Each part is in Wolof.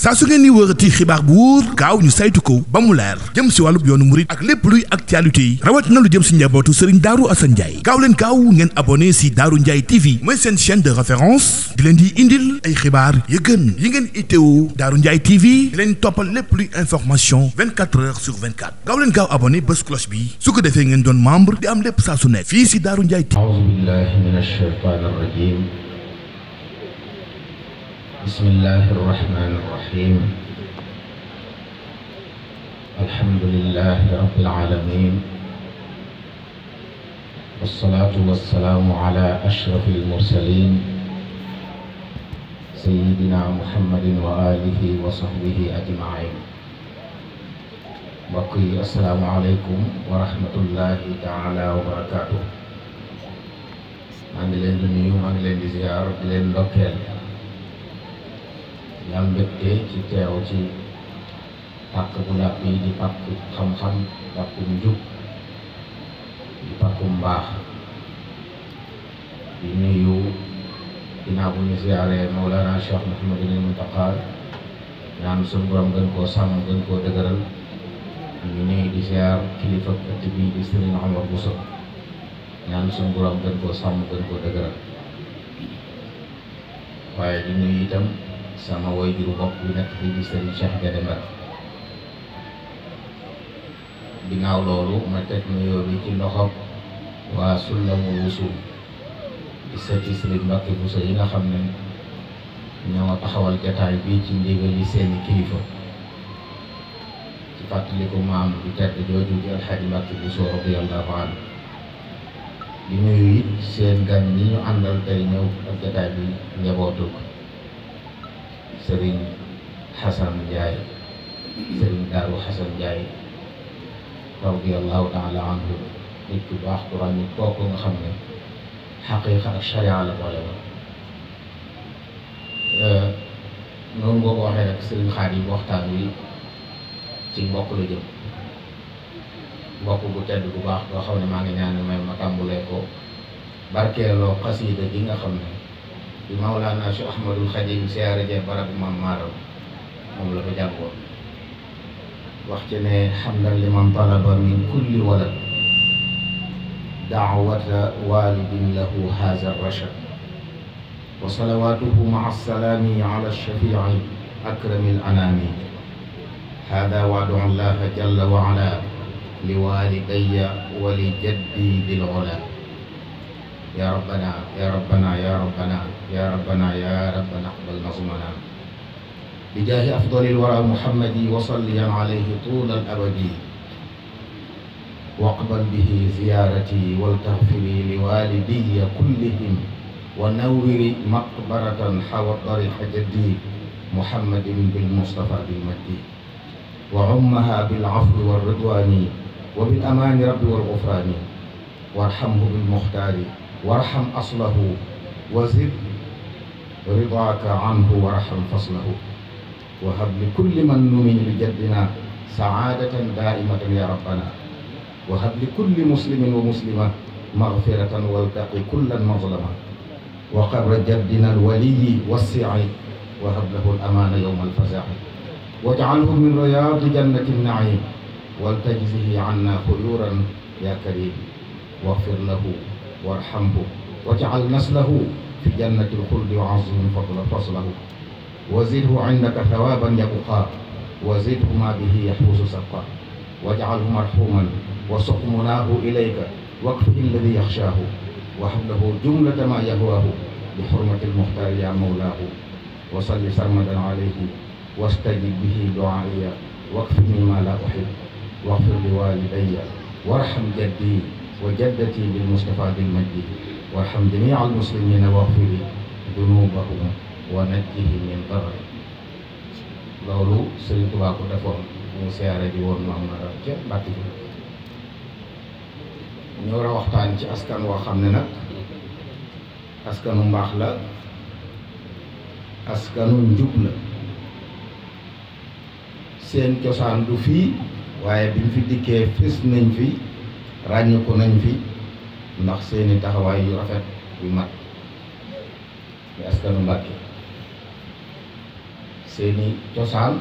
saa su ngeen ni wërati xibaar bu wóor gaaw ñu saytu ko ba mu leer jëm si wàllub yoonu murit ak lépp luy actualité yi rawat na lu jëm si njabootu Serigne Darou Assane Ndiaye gaaw leen gaaw ngeen abonné si Darou Ndiaye TV mooy seen chaîne de référence di leen di indil ay xibaar yu gën yi ngeen itteewu Darou Ndiaye TV di leen toppal lépp luy information 24 heures sur 24 gaaw leen gaaw abonné bés cloche bi su ko defee ngeen doon membre di am lépp saa su ne fii si Darou Ndiaye TV. A'uuzu billahi minash shaytaanir rajiim. Bismillahir rahmaanir rahiim. Alhamdulillahi rabbil aalamiin. Wassalaatu wassalaamu alaa ashrafil mursaliin. Sayyidinaa Muhammadin wa aalihi wa sahbihi ajma'iin. Mbokk yi assalaamu aleykum wa rahmatullahi taala wa barakaatuh. maa ngi leen di nuyu, maa ngi leen di ziyaar, di leen ndokkeel. yaa mbégte ci teew ci pàkk bu làpp yi di pàkk xam-xam, pàkkum njub, di pàkkum mbaax. di nuyu ginnaaw bu ñu ziyaaree Mawlana Cheikh Mouhamadul Muntaqa ñaan suñu borom gën koo sàmm, gën koo dëgëral. ñu nuyu di ziyaar kilifa ëtt bi di Serigne Omar Bousso ñaan suñu borom gën koo sàmm, gën koo dëgëral. waaye di nuyu itam sama waajuru bopp bi nekk fii di Serigne Cheikh Guédé Mbacke. ginnaaw loolu ma teg nuyoo bi ci loxob waa Sullamul Wusul di seeti Serigne Mbacke Bousso yi nga xam ne ñoo taxawal jataay bi ci ndigali seeni kilifa ci fàttaliku maam bi tedd jooju di Alxaaji Mbacke Bousso radiyallahu anhu. di nuyu it seen gan ñi ñu àndal tey ñëw ak jataay bi njabootu Serigne Xasan Ndiaye, Serigne Darou Xasan Ndiaye radiyallahu taala anhu. nit ku baax ku ràññi kooku nga xam ne xaqiiqa ak sharia la boole woon. noonu boo ko waxee rek Serigne Xaadim waxtaan wi ci mbokk la jëm, mbokk bu tedd bu baax boo xam ne maa ngi ñaan may ma tàmbulee ko barkeeloo xasiida gi nga xam ne di Mawlana Cheikh Ahmadul Xadim siyaare je barab Maam Maaram moom la ko jàngoon. wax ci ne hamdan liman talaba min kulli walad daawata walidin lahu haza rachad wa salawatuhu maa salaami ala shafii akrami al anami hada waadu allah jalla wa ala liwalidayya wa li jaddi bil ula ya rabbana ya rabbana ya rabbana ya rabbana ya rabbana aqbal nazmana bijaahi afdalil wara muhammadi wa salliyan alayhi tuulal abadi waqbal bihi ziyaarati wal taghfiri liwalidayya kullihim wa nawwiri maqbaratan hawat tariqa jaddi muhammadin bil mustafa bil majdi wa ummaha bil afwi war ridwani wa bil amaani rabbi wal ghufraani warhamhu bil muxtaari warham aslahu wa zid ridaaka anhu warham faslahu wa hab li kulli man numin li jaddina saadatan daaimatan ya rabbana wa hab li kulli muslimin wa muslima maghfiratan waltaqi kullan mazlama wa qabra jaddina alwaliyi wassi'i wa hab lahu al amaana yawma alfaza'i waj'alhu min riyaadi jannati nna'iim waltajzihi anna xuyuuran yaa kariim waghfir lahu warhamhu waj'al naslahu fi jannati alxuldi wa azzim faslahu wa zidhu indaka thawaaban yabqaa wa zidhu ma bihi yaxuusu sabqaa waj'alhu marhuuman wa suq munaahu ilayka wakfihi alladi yaxshaahu wa hab lahu jumlata ma yahwaahu bi xurmati almuxtaari yaa mawlaahu wa salli sarmadan alayhi wastajib bihi du'aaya wakfini ma laa uhib waghfir li walidayya warham jaddi wa jaddati bil mustafa bil majdi warham jamia al muslimina waghfir dunubahum wa najjihim min darari. loolu Sëriñ Tuubaa ko defoon mu siyaare ji woon Maam Maaram ca Mbàkke bi. ñu war a waxtaan ci askan woo xam ne nag askanu mbaax la, askanu njub la. seen cosaan du fii, waaye biñ fi dikkee fis nañ fi, ràññiku nañ fi ndax seeni taxawaay yu rafet yu mat. di askanu Mbàkke seeni cosaan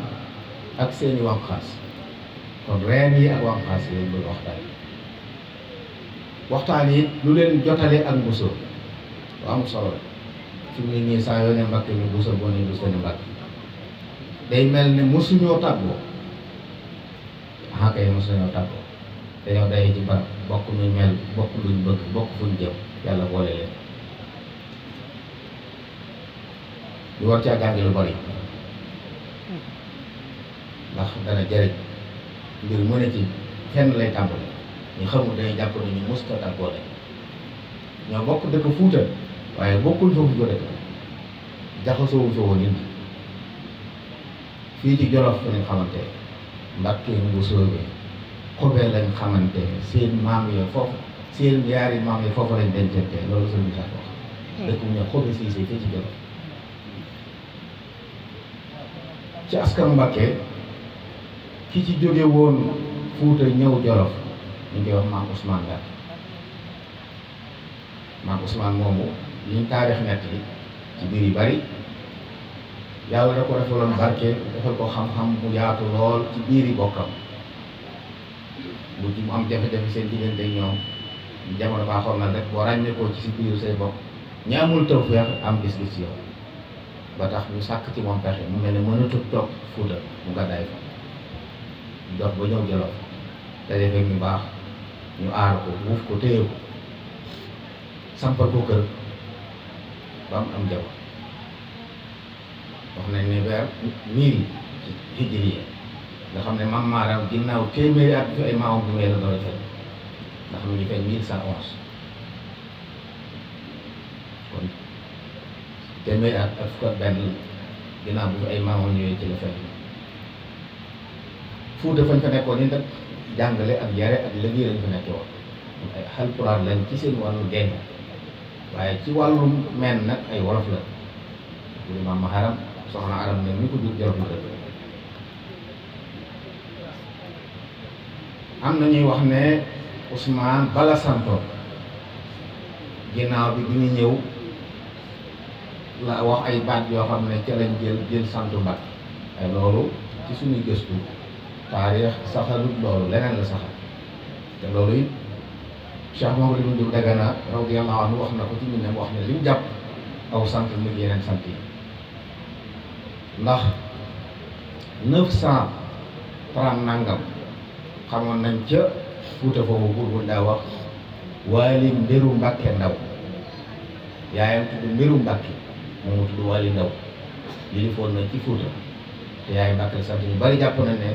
ak seeni wànqaas kon reen yi ak wànqaas yi lañ bëgg waxtaan yi lu leen jotale ak Bousso lu am solo la fi mu ne nii saa yoo ne Mbàkke ñu Bousso boo ne Bousso ne Mbàkke day mel ne mosuñoo tàggoo kay mosuñoo tàggoo dañoo daye ci barab bokk ñu mel bokk luñ bëgg bokk fuñ jëm yàlla boole leen ñu war caa gàngi lu bari ndax dana jëriñ mbir mu ne ci fenn lay tàmbali ñu xamul dañuy jàpp ne ñu musta tàggoo lañ ñoo bokk dëkk Fuuta waaye bokkul foofu ko dëkk jaxasoo fi woon nit fii ci Jolof lañ xamante Mbàkke Bousso xobee lañ xamante seen maam yooyu foofu seen yaari maam yi foofu lañ dencante loolu sëñ Moussa wax dëkk bu ñu xobe Siise fii ci Jolof ci askanu Mbàkke ki ci jóge woon Fuuta ñëw Jolof ñu koy wax maam Ousmane Mbàkke maam Ousmane moomu liñ taarix nett yi ci biir yu bari yàlla da ko defaloon barke defal ko xam-xam bu yaatu lool ci biir yi bokkam bu ci mu am jafe-jafe seen diggante ak ñoom jamono baaxoon na rek boo ràññeekoo ci si biir say bokk ñi amul tawfeex am gis-gis ci yow ba tax ñu sàkk ci moom pexe mu mel ne mënatul toog Fuuta mu gàddaay fa dox ba ñëw Jolof te defee ñu baax ñu aar ko wuuf ko téye ko sampal ko kër ba mu am jabar wax nañ ne weer 1000 ci hijriya nga xam ne Maam Maaram ginnaaw téeméeri at fi ay maamam bu may la door a feeñ ndax mu ngi feeñ 1111 kon téeméeri at ak fukk ak benn ginnaaw bu fi ay maamam ñëwee ci la feeñ Fuuta fañ fa nekkoon ni nag jàngale ak yare ak liggéey lañ fa nekkee woon ay Haalpulaar lañ ci seen wàllu dénk waaye ci wàllu men nag ay wolof la bu Maam Maharam soxna Aram ne ñu ko jur Jolof la dëkk am na ñuy wax ne Ousmane bala santoon ginnaaw bi ñu ñëw la wax ay baat yoo xam ne ca lañ jël santu Mbàkke ay loolu ci suñuy gëstu taarix saxalut loolu leneen la saxal te loolu it Cheikh Mamadou Lamine Dagana radiyallahu anhu wax na ko ci mbindam wax ne li mu jàpp aw sant nit yeneen sant yi ndax 930 nangam xamoon nañ ca Fuuta foofu buur bu daa wax Waali Mbiru Mbàkke Ndaw yaayam tudd Mbiru Mbàkke moomu tudd Waali Ndaw yilifoon na ci Fuuta te yaay Mbàkke sant ñu bari jàpp na ne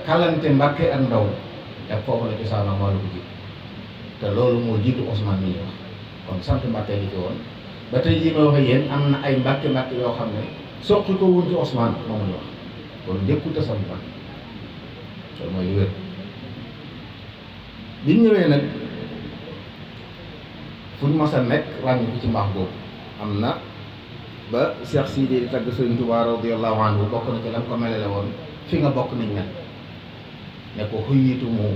kalante Mbàkke ak Ndaw ak foofu la cosaanam wàllu ko ji te loolu moo jiitu Ousmane mi wax kon sant Mbàkke gi ci woon ba tey jii ma waxe yéen am na ay Mbàkke yoo xam ne soqi ko wuñ ci Ousmane moom ñu wax kon njëkkut a sant Mbàkke loolu mooy lu wér bi ñu ñëwee nag fu ñu mas a nekk ràññi ko ci mbaax boobu am na ba Cheikh Sidi di tagg Sëriñ Tuubaa radiyallahu anhu bokk na ci lam ko melale woon fi nga bokk niñ mel ne ko xuyyitumu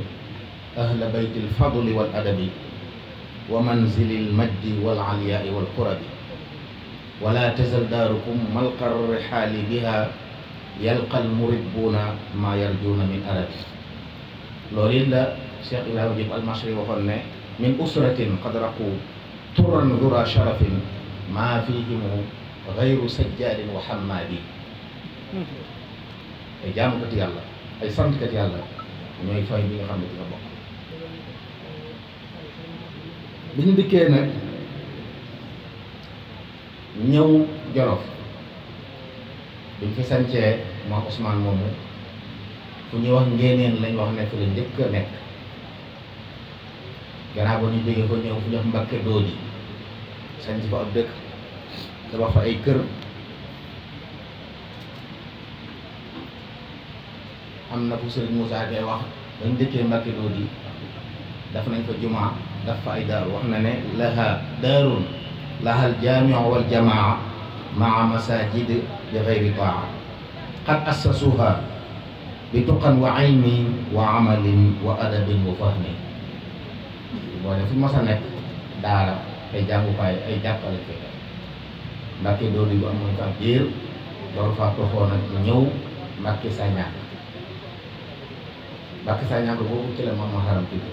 ahla baytil fadli wal adabi wa manzilil majdi wal aliyaai wal qurabi wala tazal daarukum malqar rihaali biha yalqal muridbuuna maa yarjuuna min arabi loolu it la Cheikh Ibrahima Diop al-Mashri waxoon ne min usratin qad raqu turan dura sharafin maa fihimu gayru sajjaadin wa hammaadi ay jaamukati yàlla ay santkat yàlla ñooy fay bi nga xam ne ci nga bokk bi ñu dikkee nag ñëw Jolof biñ fi sancee moom Ousmane moomu fu ñuy wax ngeeneen lañ wax nekk la njëkk a nekk gannaaw ba ñu jógee ko ñëw fu ñuy wax Mbakke Doodi sanc fa ab dëkk tabax fa ay kër am na fu Sëriñ Moussa Gueye wax bañ dëkkee Mbakke Doodi daf nañ fa jumaa daf fa ay daaru wax na ne laha daarun lahal jaamiu wal jamaa maa masajid bi gayri taa qad assasuha bi tuqan wa ilmin wa amalin wa adabin wa fahmi boo ne fu mas a nekk daara ay jàngukaay ay jàppale fekk Mbàkke Doodi bu amoon ko ab jéer loolu faa toxoo nag ñëw Mbàkke Sañaan Mbàkke Sañaan boobu ci la Maam Maharam tudd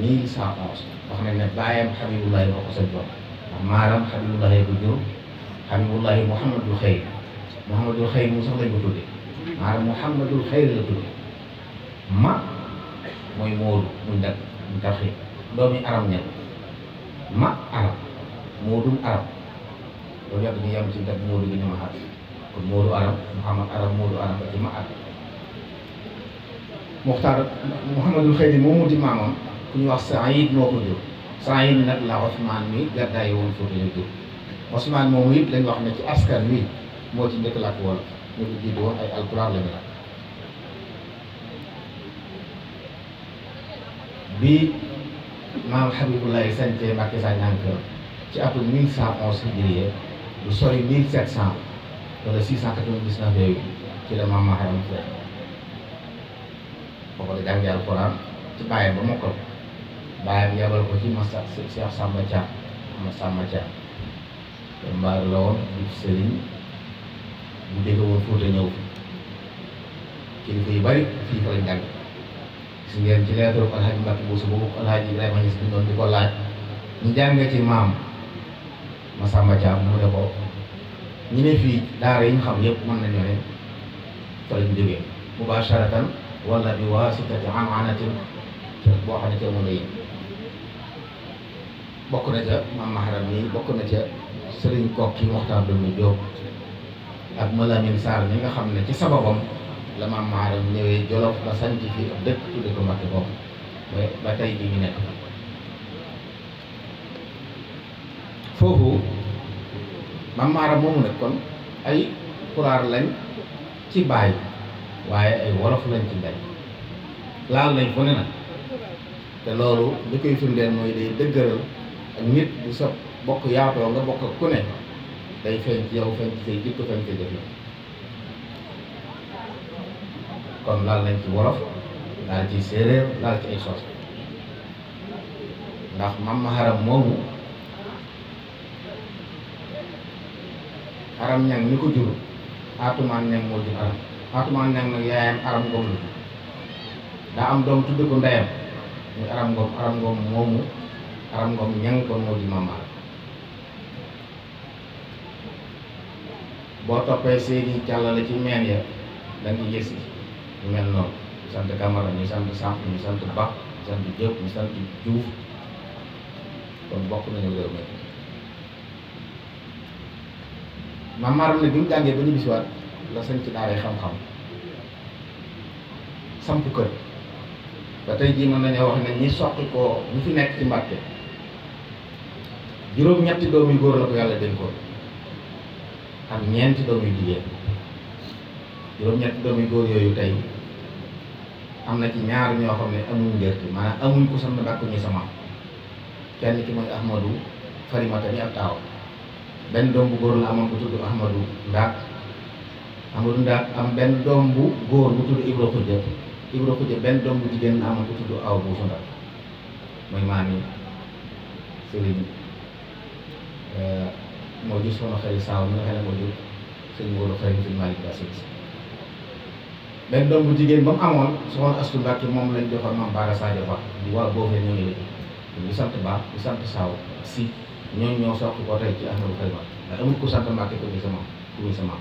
1111 wax nañ ne baayam Habibullahi moo ko santoon ndax maaram Habibullahi ko jur Habibullahi Muhammadul Xayr Muhammadul Xayr mu sax lañ ko tudde maaram Muhammadul Xayr la tudde ma mooy Moodu muñ dag mu tarxi doomi aram ñel ma arab Moodum arab loolu yàgg ñu yem ci dag Moodu gi ñu ma xat kon Moodu arab Muhammad arab Moodu arab ba ci ma arab Muxtaar Muhammadul Xayr moom mu di maamam ku ñuy wax Saïd moo ko jur Saïd nag la Osmaan mi gàddaay woon foofu la jur Osmaan moomu it lañ wax ne ci askan wi moo ci njëkk làkk wolof ñu ko jiitu woon ay alpulaar lañu làkk bi maam Habibullahi sañcee Mbàkke Sañaan ci atum 1111 hijriye du sori 1700 wala 699 yooyu ci la Maam Maharam fekk boobu la jàngee alxuraan ci bàyyam ba mokkal bàyyam yabal ko ci Massa Cheikh Samba Thiam Ahmad Samba Thiam te mbaar la woon di sëriñ bu jóge woon Fuuta ñëw fi kilifa yu bari fii fa lañ jàng gis ngeen ci leetaru Alhaji Mbàkke Buusu boobu Alhaji Ibrahima Ñas bindoon di ko laaj ñu jàngee ci maam Masamba Thiam mu ne ko ñu ne fii daara yi ñu xam yëpp mën nañu ne fa lañ jógee mubasharatan wala bi waasitati amanatin boo xam ne ca mën a yi bokk na ca Maam Maharam nii bokk na ca Sëriñ Kokki Moxtaar Doomi Jóob ak Malamin Sarr mi nga xam ne ci sababam la Maam Maharam ñëwee Jolof ba sanc fi ab dëkk tudde ko Mbàkke boobu ba tey bi ñu nekk foofu Maam Maharam moomu nag kon ay pulaar lañ ci baay waaye ay wolof lañ ci ndey laal lañ fu ne nag te loolu li koy firndeel mooy day dëggëral ak nit bu sa bokk yaatoo nga bokk ku ne day feeñ ci yow feeñ ci say jikko feeñ ci jëf kon laal nañ ci wolof laal ci séeréer laal ci ay sos ndax Maam Maharam moomu aram ñang mi ko jur Atumaan Ñang moo jur aram Atumaan Ñang nag yaayam aram ngom la daa am doom tudd ko ndeyam muy aram ngom moomu aram ngom ñang kon moo di Maam Maharam boo toppee seeni càllale ci meen ya da nga gis ñu mel noonu ñu sant Camara ñu sant Samb ñu sant Ba ñu sant Diop ñu sant Diouf kon bokk nañu réew mi Maam Maharam ne bi mu jàngee ba ñu bisiwaat la sañ ci daaray xam-xam samp kër ba tey jii mën nañoo wax ne ñi soqi ko ñu fi nekk ci Mbàkke juróom-ñetti doom yu góor la ko yàlla dénkoon ak ñeenti doom yu jigéen juróom-ñetti doom yu góor yooyu tey am na ci ñaar ñoo xam ne amuñ njërti maanaam amuñ ko sant Mbàkke ñi sama kenn ki mooy Ahmadou Farimata mi ab taaw benn doom bu góor la amoon ko tudd Ahmadou Ndaak am benn doom bu góor bu tudd Ibra Xuja benn doom bu jigéen la amoon ko tudd Aw Buusu Ndaak mooy maam yi sëriñ moo jur soxna Xari Saaw mi nga xam ne moo jur sëñ Moodu Xari sëñ Malick Ba Sëñ benn doom bu jigéen ba mu amoon soxna Astu Mbàkke moom lañ joxoon Maam Baara Sadio Ba di waa boobu ñoo ngi léegi ñu sant Ba ñu sant Saaw si ñooñu ñoo soqi ko tey ci Ahmadou Farimata ndax amul ku sant Mbàkke ko ni sama ku ni sama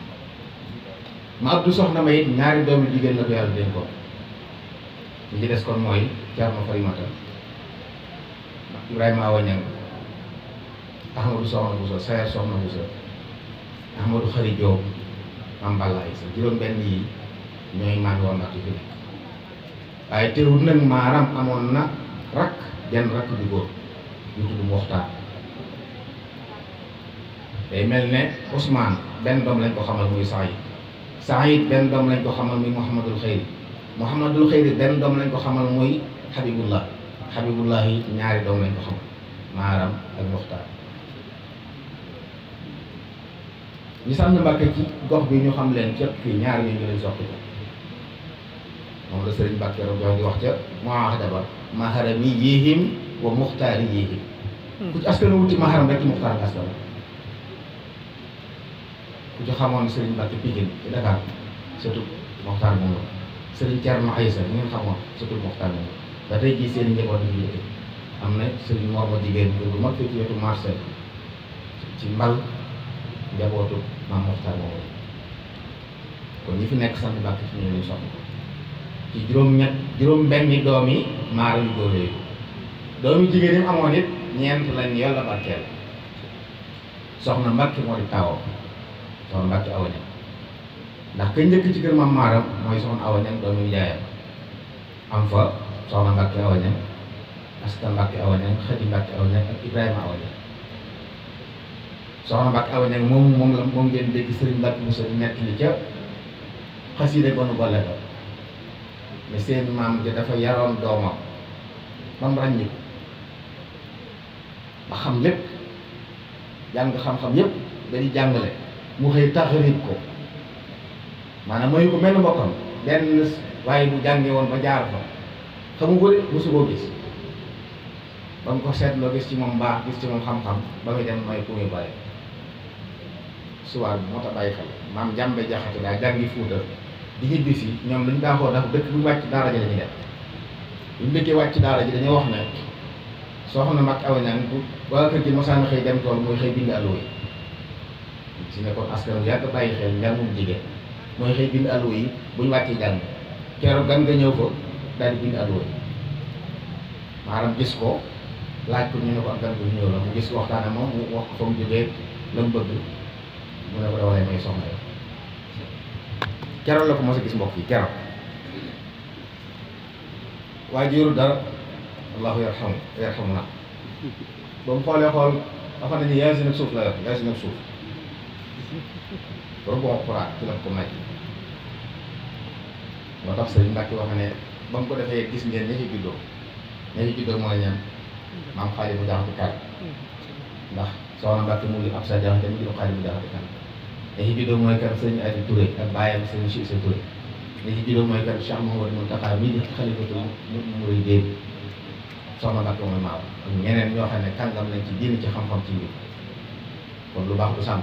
ma Abdou soxna ma it ñaari doomi jigéen la ko yàlla dénk ko li ci des kon mooy Ceerno Farimata Ibrahima Awa Ñang Ahmadou soxna Buso Sayer soxna Buso Ahmadou Xari Joob Maam Balla Aysa juróom-benn yi ñooy maan woon Mbàkke fi nekk waaye teewul nag Maharam amoon na rakk jenn rakk ju góor yu tudd Muxtaar day mel ne Ousmane benn doom lañ ko xamal muy Saïd benn doom lañ ko xamal muy Mouhamadul Xayri benn doom lañ ko xamal muy Habibullah yi ñaari doom lañ ko xamal Maharam ak Muxtaar ñu sànni Mbàkke ci gox bi ñu xam leen cëpp fii ñaari ñu lañ soxla moom la Sëriñ Mbàkke Roog di wax ca muahada Maharami yihim wa Muxtaari yihim ku ci askan wuti Maharam rek ci Muxtaar nga askan ku ci xamoon Serigne Mbacke Pikine ci Dakar surtout Mokhtar moom la Serigne Thierno Aïssa ñu ngeen xamoon surtout Mokhtar moom ba tey jii seen njaboot yi ñu am na Serigne Mor ma jigéen bu mag fii ci wetu marché ci mbal njabootu maam Mokhtar moom la kon ñi fi nekk sant Mbacke fi ñu leen soxla ci juróom-benni doom yi maara yu góor yooyu doom yu jigéen yi amoon it ñeent lañ yàlla barkeel soxna Mbacke moo di taawam soxna Mbacke Awa Niang ndax ka njëkk ci kër maam maaram mooy soxna Awa Niang doomu nijaayam am fa soxna Mbacke Awa Niang Asta Mbacke Awa Niang Xadi Mbacke Awa Niang ak Ibrahima Awa Niang soxna Mbacke Awa Niang moom ngeen dégg Serigne Mbacke Moussa nekk li ca xasida ba nu boole ko mais seen maam ja dafa yaroon doomam ba mu ràññi ko ba xam lépp jàng xam-xam yépp dañuy jàngale mu xëy taxarit ko maanaam mooy ko mel ni mbokkam benn waaye bu jàngee woon ba jaar fa xamu ko de mosu koo gis ba mu ko seetloo gis ci moom baax gis ci moom xam-xam ba muy dem mooy ku muy bare suwaar bi moo tax bàyyi xel maam jàmbe jaxate daa jàngi Fuuta di ñibbi si ñoom dañu baaxoo dafa dëkk bu wàcc daara ji dañuy def bu ñu dëkkee wàcc daara ji dañuy wax ne soxna Mbacke Awa Niang bu waa kër gi mosaan xëy dem tool mooy xëy bind allo yi si ne kon askan wi yàgg bàyyi xel njàngum jigéen mooy xëy bind allo yi bu ñu wàccee jàng keroog gan nga ñëw ko daal di bind allo yi maanaam gis ko laaj ko ñu ne ko ak gan nga ñëw la mu gis waxtaan ak moom mu wax ko fa mu jógee la mu bëgg mu ne ko dawalee may soxna yow keroog la ko mos a gis mbokk yi keroog waaye jiiru dara allahu yarhamu na ba mu xoolee xool dafa ne ni yaasi nag suuf la yor yaasi nag suuf loolu bon xuraat ci la ko may moo tax Sëriñ Mbacke wax ne ba mu ko defee gis ngeen ña ci juddoo mooy ñan maam xaali bu jaxati kan ndax soxna Mbacke mu ngi ab sa jaxate mu ngi xaali bu jaxati kan ña ci juddoo mooy kan Sëriñ Adi Touré ak bàyyam Sëriñ Cissé Touré ña ci juddoo mooy kan Cheikh Mouhamadou Mountakha mii di xalifatul muy dégg soxna Mbacke mooy maaw ak ñeneen ñoo xam ne kàngam nañ ci diini ci xam-xam ci mbir kon lu baax du sàmm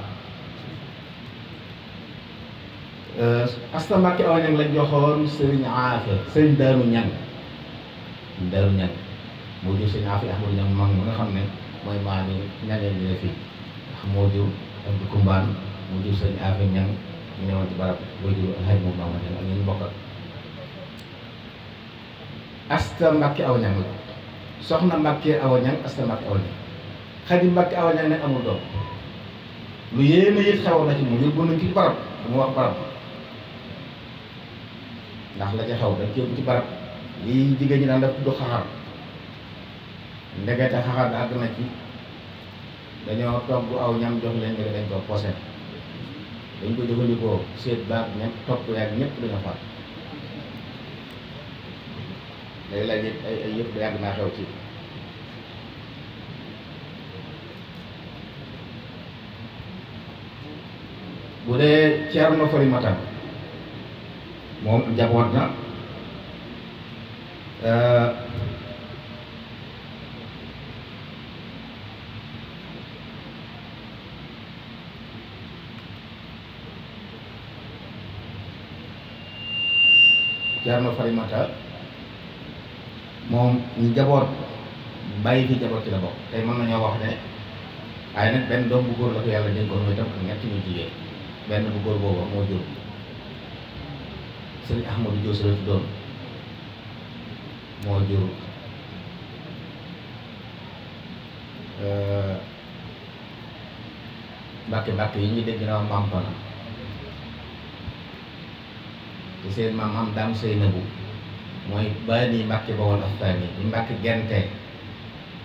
Asta Mbacke Awa Niang lañ joxoon Serigne Afe Serigne Daaru Niang moo jur Serigne Afe Ahmadou Niang mag nga xam ne mooy maam yi ñangeen ñi ne fii ndax moo jur Abdou Kumbaan moo jur Serigne Afe Niang ñu newoon ci barab boo jur alxaj moom Maama Niang ak ñu bokkal Asta Mbacke Awa Niang la soxna Mbacke Awa Niang Asta Mbacke Awa Niang Xadi Mbacke Awa Niang ne amul doom lu yéeme it xew na ci mu yóbbu nañ ci barab mu wax barab ndax la ca xew dañ ci yóbbu ci barab lii jigéen ñi daan def tudd xaxar ndegete xaxar da àgg na ci dañoo togg aw ñam jox leen nga dañ ko posé dañ ko jëfandikoo seet baag ñett topp yaag ñëpp dañoo faat léegi-léegi ay yëpp da yàgg naa xew ci bu dee Ceerno Farimata moom njaboot na Ceerno Farimata moom njaboot bàyyi fi njaboot ci la bokk tey mën nañoo wax ne waaye nag benn doom bu góor la ko yàlla dénkoon mooy tam ak ñett ñu jigéen benn bu góor boobu moo jur Sëriñ Ahmadou Diop la fi doon moo jur Mbàkke yi ñuy dégg na maam Fana te seen maam am Daam Seynabu mooy bàyyi nii Mbàkke Bawol Aftaani yi Mbàkke Gente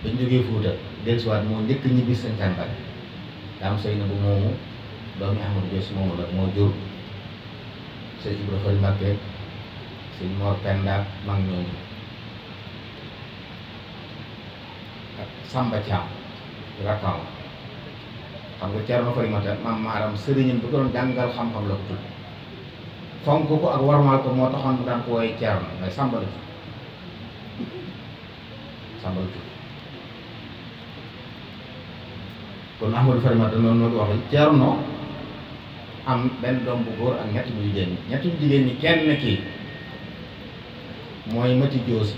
bañ jógee Fuuta dellusiwaat moo njëkk ñibbi Sëñtaan Mbàkke Daam Seynabu moomu doomi Ahmadou Diop moomu la moo jur sëñ Ibra Fari Mbàkke sëñ Mor Penda mag ñooñu ak Samba Thiam rakkam xam nga Ceerno Farimata maam maaram sëriñam bu ko doon jàngal xam-xam la ko tudd fonk ko ak warmaal ko moo taxoon mu daan ko woowee Ceerno mais Samba la tudd kon Ahmadou Farimata noonu noo ko waxee Ceerno am benn doom bu góor ak ñett bu jigéen ñi. ñett bu jigéen ñi kenn kii mooy Mati Joosi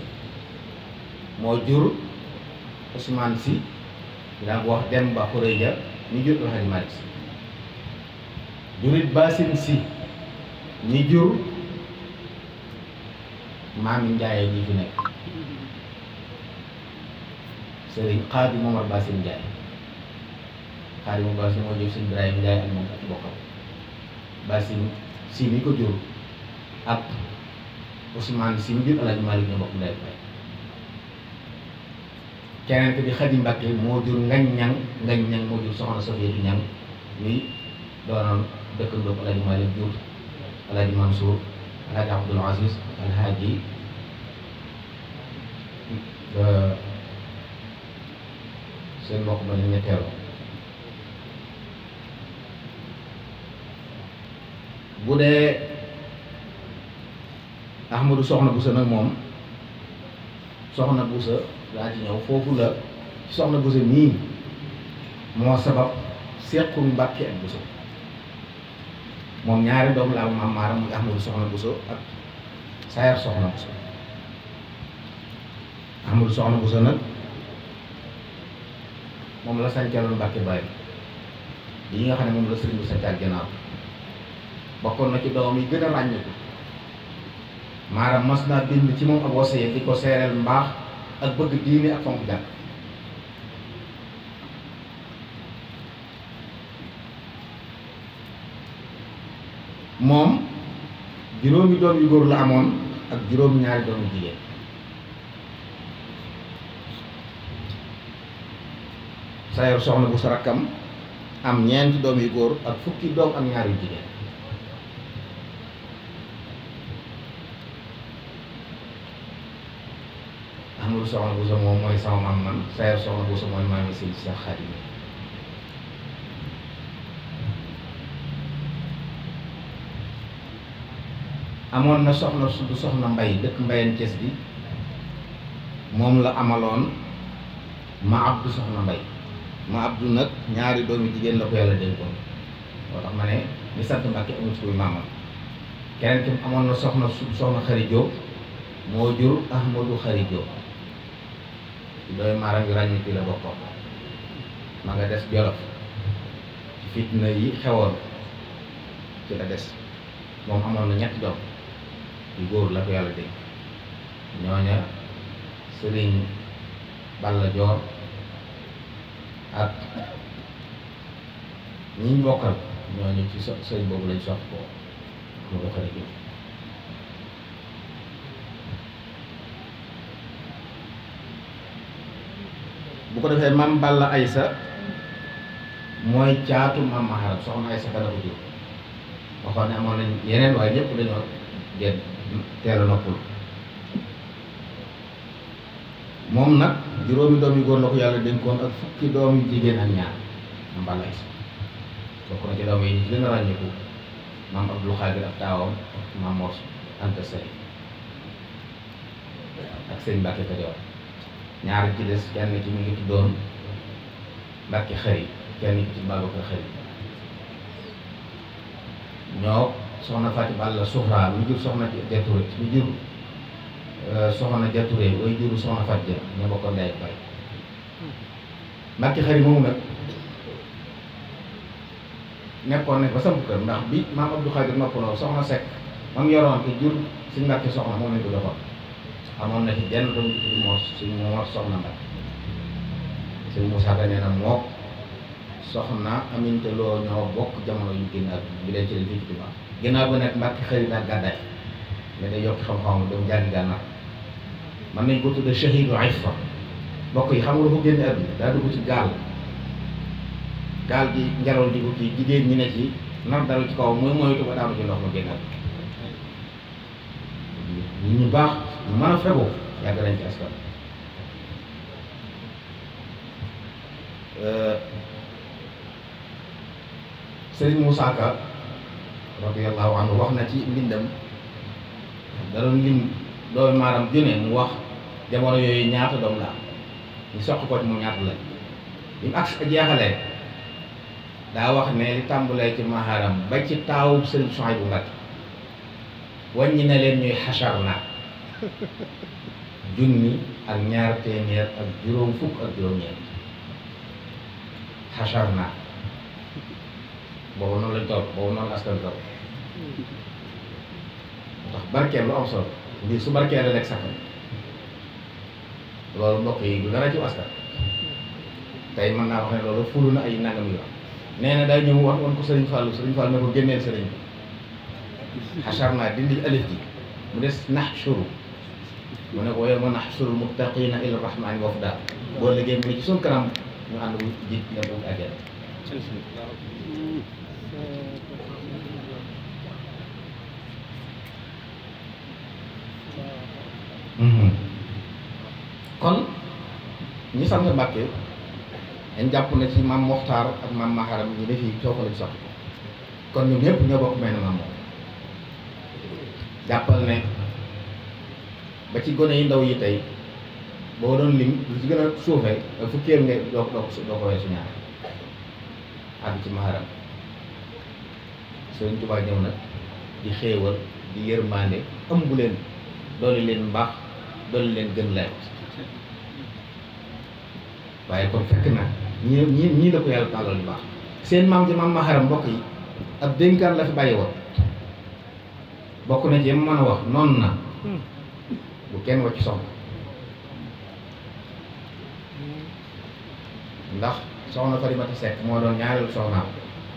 moo jur Ousmane Si dinaa ko wax Demba Xureja ñu jur Alxaaji Malik Si jurit Basin Si ñi jur maami Njaaye ñi fi nekk Sëriñ Xaadi Momar Basin Njaay Xaadi Momar Basin moo jur Sëriñ Ibrahima Njaay ak moom ak bokkam Basin Si mi ko jur ak Ousmane Si mi jur Alxaaji Malik ñu bokk ndey bay keneen ko di Xadi Mbàkke moo jur Ngañ Ñang moo jur soxna Safiyatu Ñang ñuy doonoon dëkkandoo Alxaaji Malik jur Alxaaji Mansour Alxaaji Abdul Aziz Alxaaji seen mbokk ba ñu ñetteelu bu dee Ahmadu Soxna Buso nag moom Soxna Buso laa ci ñëw foofu la Soxna Buso nii moo sabab Seexu Mbàkke ak Buso moom ñaari doom la am maam maaram muy Ahmadu Soxna Buso ak Sayar Soxna Buso Ahmadu Soxna Buso nag moom la sañcaloon Mbàkke Bari yi nga xam ne moom la sëriñ bu sañcal gannaaw bokkoon na ci doom yi gën a ràññiku maaram mas naa bind ci moom ak wasiya di ko seereel mbaax ak bëgg diine ak fonk jàkk moom juróomi doom yu góor la amoon ak juróom ñaari doom yu jigéen Sayar Soxna Buso rakkam am ñeenti doom yu góor ak fukki doom ak ñaar yu jigéen Ahmadu Soxna Buso moom mooy sama maam man Sayar Soxna Buso mooy maami Sëriñ Seex Xaadim amoon na soxna su du soxna Mbay dëkk Mbayeen Cees bi moom la amaloon ma Abdu Soxna Mbay ma Abdu nag ñaari doomi jigéen la ko yàlla dénkoon moo tax ma ne ñu sant Mbàkke amul suy maamam keneen ki amoon na soxna su soxna Xari Jóob moo jur Ahmadu Xari Jóob dooy maaram yu ràññi la bokkoon ma nga des Jolof ci fitna yi xewoon ci la des moom amoon na ñetti doom yu góor la ko yàlla dénk ñooña Sëriñ Balla Joor ak ñi ñu bokkal ñooñu ci sëriñ boobu lañ sopp ko mu ko Xari Jóob bu ko defee Mam Balla Aysa mooy caatu Mam Maharam soxna Aysa Balla ko jur waxoon ne amoon nañ yeneen waaye ñëpp dañoo génn teel a noppul moom nag juróomi doom yu góor la ko yàlla dénkoon ak fukki doom yu jigéen ak ñaar Mam Balla Aysa bokk na ci doom yi ñu gën a ràññiku Maam Abdul Xaadir ak taawam Maam Mor Anta Sali ak sëñ Mbàkke Kajoor ñaar ci des kenn ci mi ngi tuddoon Mbàkke Xari kenn ci Babacar Xari ñoo soxna Faati Balla Suxra mi jur soxna Jature mi jur soxna Jature way juru soxna Faati Ja ñoo bokkoon ndey ak baay Mbàkke Xari moomu nag nekkoon nañ ba samp kër ndax bi Maam Abdou Xaadir noppaloo soxna Sekk mam yoroon te jur suñ Mbàkke soxna moom lañ ko defoon amoon na ci jenn doom ci moo suñ Mor soxna Mbàkke suñ Moussa Ka nee na moo soxna Aminte Loo ñoo bokk jamono yu génn ak bi leen ci leen fii ci Tuubaa ginnaaw ba nag Mbàkke Xari daa gàddaay mais day yokki xam-xam dem jàngi Gànnaar man nañ ko tudde shahidu Iffa mbokk yi xam nga dafa génn àdduna daa dugg ci gaal gi ngelaw di ko kii jigéen ñi ne ci nar dal ci kaw mooy moytu ba daanu ci ndox ma génn àdduna nit ñu baax ñu mën a fegu yàgg nañ ci askan Sëriñ Moussa Ka radiyallahu anhu wax na ci mbindam da doon lim doomi maaram june mu wax jamono yooyu ñaata doom la ñu soq ko ci moom ñaata lañ bi mu agsi jeexalee daa wax ne li tàmbulee ci maharam ba ci taawub sëriñ Souhaïbou Mbacké wàññi na leen ñuy xachar na junni ak ñaar téeméer ak juróom fukk ak juróom-ñeent xachar na boobu noonu lañ toll boobu noonu askan toll ndax barkeel lu am solo mbir su barkeel rek sakkan loolu mbokk yi du dara ci askan tey mën naa wax ne loolu fulu na ay nangam yu nee na daa ñëw wax woon ko Sëriñ Fallu ne ko génneel sëriñ bi xachar naa dindi alif ji mu des naxshuru mu ne ko yawma naxshurul muttaqina ila rahmani wafda boo liggéey mu ne ci suñ kanam ñu ànd bu ji dem bu àjjana kon ñi sant Mbàkke dañ jàpp na ci maam Moxtaar ak maam Maharam ñi defi coofa lañ soxla kon ñoom ñëpp ñoo bokk mel ne maam moom jàppal ne ba ci gone yi ndaw yi tey boo doon lim lu ci gën a suufee fukkeel nga doo ko weesu ñaar àgg ci Maharam Sëriñ Tuubaa ñëw nag di xéewal di yërmande ëmb leen dooli leen mbaax dooli leen gën leer waaye kon fekk na ñii la ko yàlla tàllal yu baax seen maam ci maam Maharam mbokk yi ab dénkaan la fi bàyyi woon bokk na ci yam mën a wax noonu na bu kenn wàcc soxna ndax soxna Farimata Seck moo doon ñaareelu soxnaam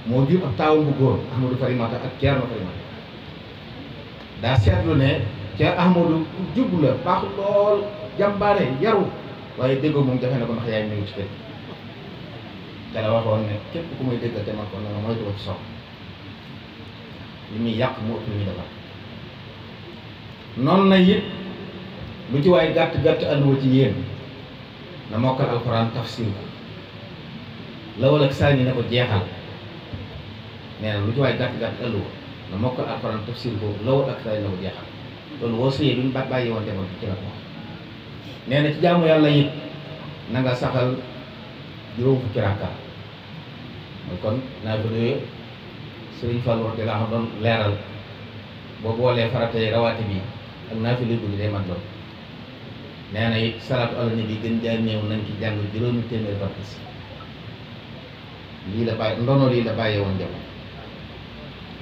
moo jur ab taawam bu góor Ahmadou Farimata ak Ceerno Farimata daa seetlu ne Ceer Ahmadou jub la baax lool jàmbaare yaru waaye déggoo moom jafe na ko ndax yaay mi ngi ci kër te la waxoon ne képp ku muy déggal te man ko nanga moytu ko ci soxna li muy yàq mu ëpp li muy defar noonu na it lu ci waay gàtt gàtt ànduwa ci yéen na mokkal alxuraan tafsir ko lawal ak sànni ne ko jeexal nee na lu ci waay gàtt gàtt ànduwa na mokkal alxuraan tafsir ko lawal ak sànni ne ko jeexal loolu woo sëyee duñ bàyyi woon demoon ci la ko wax nee na ci jaamu yàlla it na nga saxal juróom fukki rakka mooy kon naa ko doyee Sëriñ Fallu wax dëgg laa doon leeral boo boolee farata yi rawaati bi ak naa fi li guddi day mat lool nee na it salaatu ala nabi gën jaa néew nañ ci jàng juróomi téeméer par bis lii la bàyyi ndono lii la bàyyee woon jamono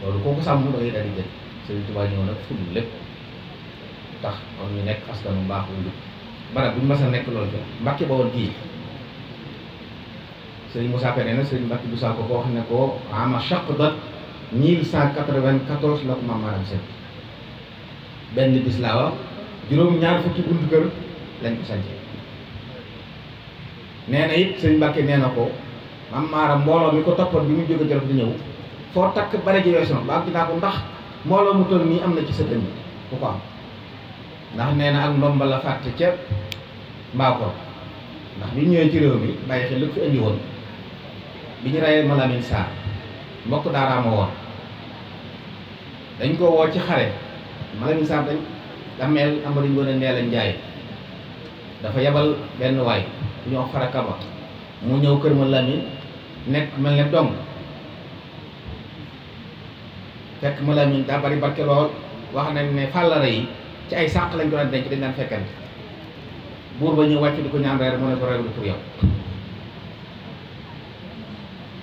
loolu kooku sàmm da ngay daal di jël Sëriñ Tuubaa ñëw nag ful lépp tax kon ñu nekk askan bu baax bu njub barab bu ñu mas a nekk loolu fi Mbàkke ba woon kii Sëriñ Moussa Pene nag Sëriñ Mbàkke bu Sakko ko wax ne ko ama chaq dot 1194 la ko Maam Maram Seck benn bis laa wax juróom-ñaar fukki buntu kër lañ ko sànce nee na it Sëriñ Mbàkke nee na ko Maam Maram mbooloo mi ko toppoon bi mu jóge Jolof di ñëw foo takk bare ji yooyu sama baag dinaa ko ndax mbooloo mu toll nii am na ci sa dënn ku ko am ndax nee na ak ndomba la fàtte ca Mbakor ndax bi ñëwee ci réew mi bàyyi xel lu fi indi woon bi ñu rayee Malamine Sarr mbokk daaraama woon dañ ko woo ci xare Malamine Sarr dañ dameel Amari Ngoone Ndeela Njaay dafa yebal benn waay bu ñoo farakaba mu ñëw kër Malamine nekk mel ne dong fekk Malamine daa bari barke lool wax nañ ne fàllare yi ci ay sàq lañ ko daan denc dañ daan fekkante buur ba ñëw wàcc di ko ñaan reer mu ne ko reer du pour yow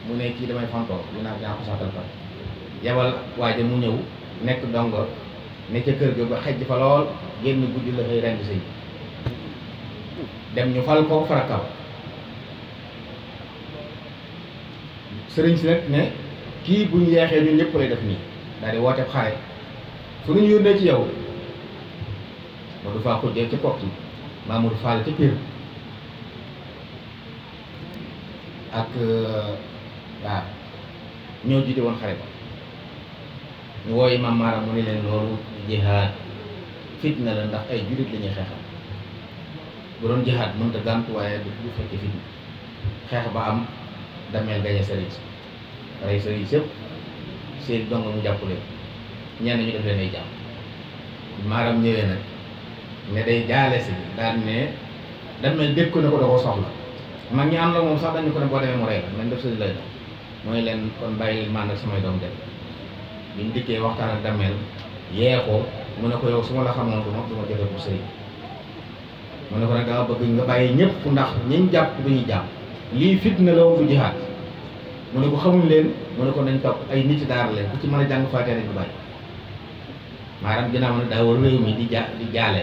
mu ne kii damay fantoo dinaa ko sàttal fa yebal waaja mu ñëw nekk dongo ne ca kër ga ba xejj fa lool génn guddi la xëy rend sëy dem ñu fal ko farakaw sëriñ si nag ne kii buñ yeexee ñun ñëpp lay def nii daal di woote xare fu ñu yónnee ci yow Modou Fall xujjee ci Kokki Mamour Fall ci Pire ak waaw ñoo jiite woon xare ba ñu wooyi Maam Maram mu ne leen loolu jihaad fitna la ndax ay jullit la ñuy xeexal bu doon jihaad mënta gàntu waaye du fekkee fitna xeex ba am dameel gañe sëriñ si rey sëriñ sëpp seen dong mu jàpp leen ñenn ñu def leen ay jàmm Maram ñëwee nag ne day jaale si daal ne dameel dégg ko ne ko da koo soxla mag ñi am la moom sax dañu ko ne boo demee mu rey la nañ def sëriñ lay def mooy leen kon bàyyi leen man ak samay doom dem bi ñu dikkee waxtaan ak Damel yee ko mu ne ko yow su ma la xamoon du ma jotee pour sëy mu ne ko nag dama bëgg nga bàyyi ñëpp ndax ñiñ jàpp du ñuy jàpp lii fitna la woon du jihaad mu ne ko xamuñ leen mu ne ko nañ topp ay nit daara leen ku ci mën a jàng faatee nañ ko bàyyi maanaam ginnaaw nag daa war réew mi di jaale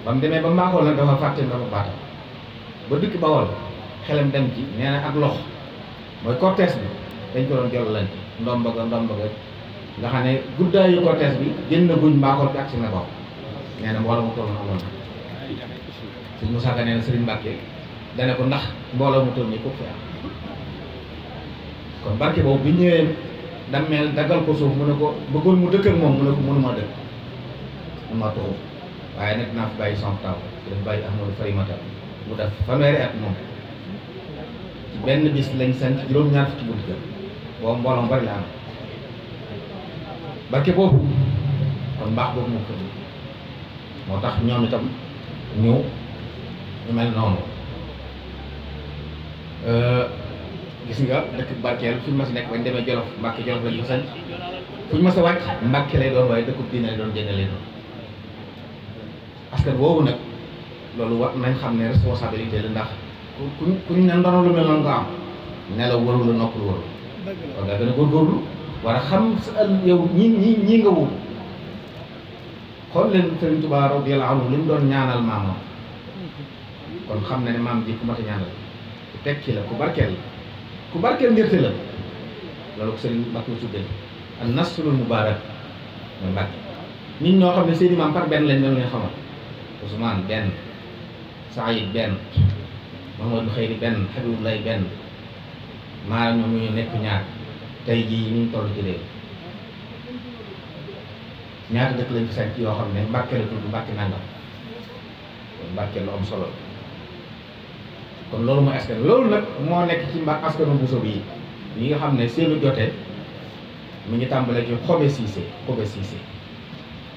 ba mu demee ba maaxool nag dafa fàtte dafa baatam ba dëkk Bawol xelam dem ci nee na ak lox mooy cortège bi dañ ko doon jollalante ndomba ga nga xam ne guddaayu cortège bi génn guñ maaxool bi ak si na Bawol nee na mbooloo mu toll na amoon na Sëriñ Moussa Ka nee na Sëriñ Mbàkke dane ko ndax mbooloo mu toll nii ko fi am kon barke boobu bi ñëwee Damel daggal ko suuf mu ne ko bëggoon mu dëkk ak moom mu ne ko mënuma dëkk mënuma toxu waaye nag naa fi bàyyi son taw daf bàyyi Ahmadou Farimata mu def fanweeri at moom ci benn bis lañ sant juróom-ñaar fukki buntu kër boobu mbooloo bari la am barke boobu kon mbaax boobu moo ko moo tax ñoom itam ñu mel noonu gis nga dëkk barkeel fu ñu mas a nekk bañ demee Jolof Mbàkke Jolof lañ ko sañ fu ñu mas a wàcc Mbàkke lay doon waaye dëkkub diine lay doon jënd lay doon askan boobu nag loolu war nañ xam ne responsabilité la ndax kuñ ne ndono lu mel noonu nga am nelaw waru la noppal waru kon nga gën a góorgóorlu war a xam sa yow ñi nga wut xool leen Sëriñ Tuubaa radiyallaahu anhu li mu doon ñaanal maamam kon xam na ne maam ji ku mat a ñaanal ku tekki la ku barkeel la ku barkeel ngirte la loolu ko Sëriñ Mbàkke tuddee an nasrul mubaarak mooy Mbàkke nit ñoo xam ne seeni maam par benn lañ leen xamal Ousmane benn Saïd benn Mahamadou Xeyri benn Habibullahi benn maa ñoom ñu nekk ñaar tey jii ni ñu toll ci léegi ñaata dëkk lañ fi sañ ci yoo xam ne Mbàkke la tudd Mbàkke nangam kon Mbàkke lu am solo kon loolu mooy askan loolu nag moo nekk ci askanu Bousso bi yi nga xam ne seenu jote mi ngi tàmbalee ci xobe siise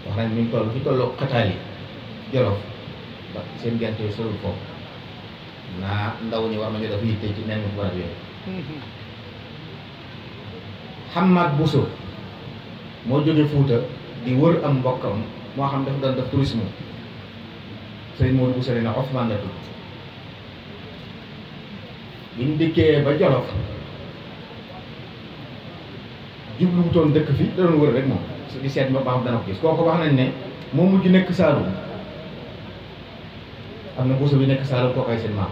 wax nañ mi ngi toll fi tolloo xataal yi Jolof ba seen gente yi solul foofu naa ndaw ñi war nañu def yitte ci nenn barab yooyu Hamad Bousso moo jóge Fuuta di wër am mbokkam moo xam dafa doon def tourisme Sëriñ Modou Bousso na Ousmane la tudd bi ñu dikkee ba Jolof jubluwutoon dëkk fi da doon wër rek moom di seet ba xam dana ko gis kooku wax nañ ne moom mujj nekk Saalum am na Bousso bi nekk Saalum kooku ay seen maam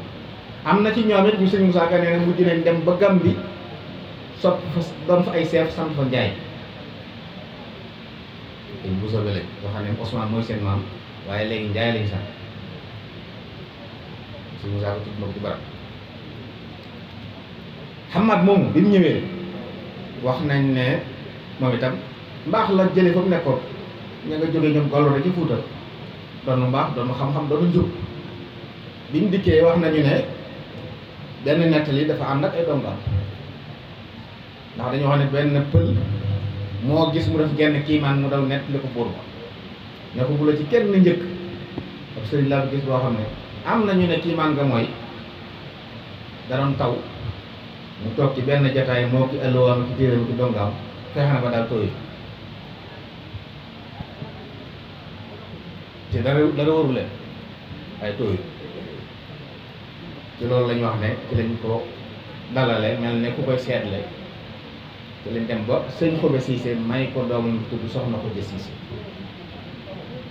am na ci ñoom it ñu Sëriñ Moussa Ka nee na mujj nañ dem ba Gàmbi sopp fa doon fa ay seef sant fa Njaay te Bousso bi lañ yoo xam ne Ousmane mooy seen maam waaye léegi Njaay lañ sant Sëriñ Moussa Ka tudd na ko ci barab Hamad moomu bi mu ñëwee wax nañ ne moom itam mbaax la jëlee fa mu nekkoon ña nga jógee ñoom Gollo rek ci Fuuta doon mbaax doon xam-xam doon njub bi mu dikkee wax nañu ne benn nettali dafa ànd ak ay dongam ndax dañoo xam ne benn pël moo gis mu def genn kiimaan mu daw nettali ko buur ba ne ko bu la ci kenn njëkk ab sëriñ laa gis boo xam ne am nañu ne kiimaan nga mooy da doon taw mu toog ci benn jataay moo ki ëllëwaam ci téeram ci dongaam fexe na ba daal tooy te dara waru leen ay tooy ci loolu lañu wax ne ci lañ ko dalale mel ne ku koy seetle ci lañ dem ba sëñ Xobe Siise may ko doomam tudd soxna Xobe Siise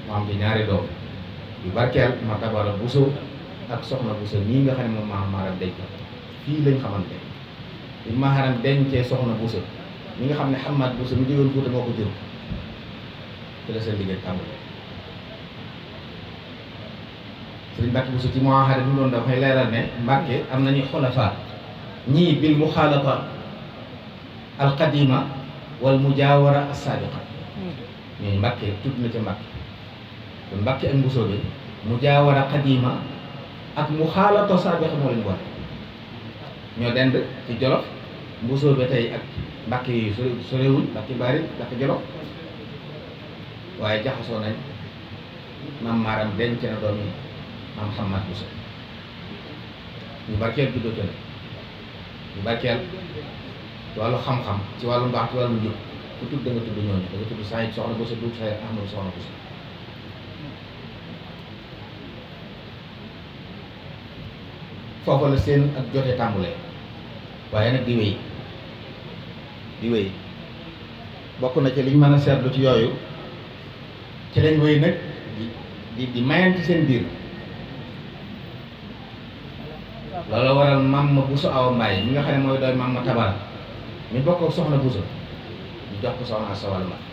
mu am ci ñaari doom yu barkeel ma tabara Bousso ak soxna Bousso ñii nga xam ne moom maam maaram denc fii lañ xamante bi maaram dencee soxna Bousso ñi nga xam ne Hamad Bousso mu jógoon Fuuta moo ko jur ci la seen liggéey tàmbali Sëriñ Mbàkke Bousso ci muahada bi mu doon dafay leeral ne Mbàkke am nañu xulafa ñii bil muxaalata alqadima wal mujaawara as-saabiqa ñooñu Mbàkke tudd na ca Mbàkke kon Mbàkke ak Bousso bi mujaawara qadima ak muxaalata saabiqa moo lañu war ñoo dend ci Jolof Bousso bi tey ak Mbàkke yi sorewuñ Mbàkke bari Mbàkke Jolof waaye jaxasoo nañ maam maaram denc na doom yi maam Hamad Bousso ñu barkeel juddoo ca ñu barkeel ci wàllu xam-xam ci wàllu mbaax ci wàllu njub ku tudd da nga tudd ñooñu da nga tudd Saïd soxna Bousso du Saïd Ahmadou soxna Bousso foofa la seen ak jote tàmbulee waaye nag di wéy bokk na ci liñ mën a seetlu ci yooyu ci lañ wéy nag di mayan ci seen biir loolu waral Mame Bousso Awa Mbaye mi nga xam ne mooy doy Mame Tabara mi bokk ak soxna Bousso ñu jox ko soxna Asta Walo Mbacké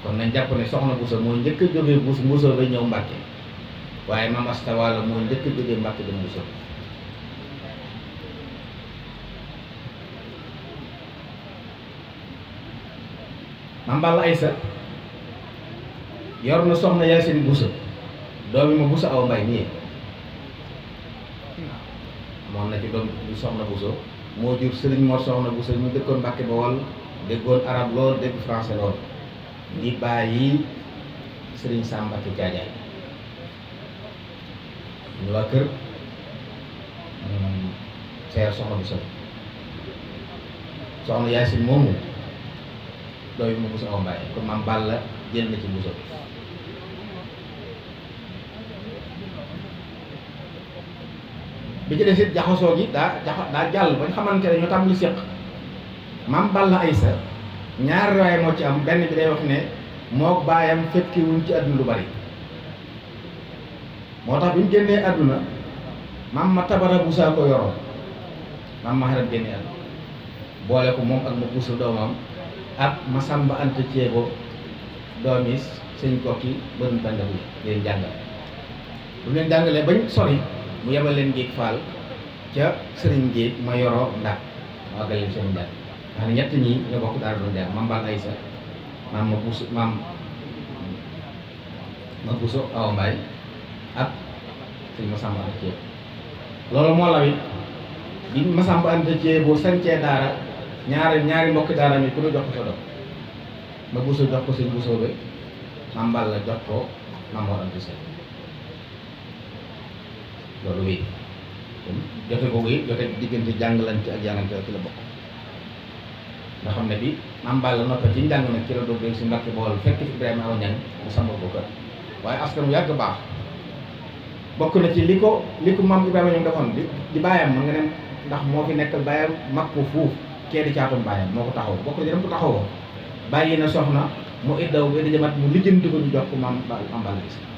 kon nañ jàpp ne soxna Bousso moo njëkk a jógee Bousso ba ñëw Mbacké waaye Mame Asta Walo moo njëkk a jógee Mbacké dem Bousso Mame Balla Aïssa yor na soxna Yacine Bousso doomi ma Bousso Awa Mbaye nii moom na ci doom bi soxna Bousso moo jur Serigne Mor soxna Bousso ñu dëkkoon Mbacké Bawol déggoon arab lool dégg français lool di bàyyi Serigne Sam Mbacké Jaajaay ñu waa kër seer soxna Bousso soxna Yacine moomu doomi ma Bousso Awa Mbaye kon Mame Balla jël na ci Bousso bi ci des it jaxasoo gi daa jàll ba ñu xamante ne ñoo tàmbali séq Mame Balla Aïssa ñaar waaye moo ci am benn bi day wax ne mook baayam fekkiwuñ ci àdduna lu bari moo tax bi mu génnee àdduna Mame Tabara Bousso ko yoroon Mame Maharam génnee àdduna boole ko moom ak ma Bousso doomam ak Masamba Anta Thiébo doomi sëñ Kokki bën penda bu leen jàngal bu leen jàngalee bañ sori mu yebal leen Géej Faal ca sëriñ Géej ma yoroo ndax ma àggal leen seen njàng nga xam ne ñett ñi ñoo bokk daal doon jàng Mame Balla Aïssa Mame Bousso Awa Mbaye ak sëñ Masamba Anta Thiébo loolu moo lawit bi Masamba Anta Thiébo sancee daara ñaari mbokki daara mi ku ne jox ko sa doom ma Bousso jox ko sëñ Bousso be Mame Balla jox ko Mame Mor Anta Sali loolu wéy jote boobu it jote diggante jàngalante ak jàngante ci la bokk nga xam ne bi Mame Balla noppee ci njàng nag ci la doog si Mbacké Bawol fekk fi Ibrahima Awa Niang mu sambal ko kër waaye askan wu yàgg baax bokk na ci li ko Mame Ibrahima Niang defoon di bàyyam ma nga ne ndax moo fi nekkal bàyyam mag ko fuuf kee di caatum bàyyam moo ko taxaw bokk na ci dem ko taxawoo bàyyi na soxna mu iddaw ba di jëmat mu lijjanti ko ñu jox ko Mame Balla Aïssa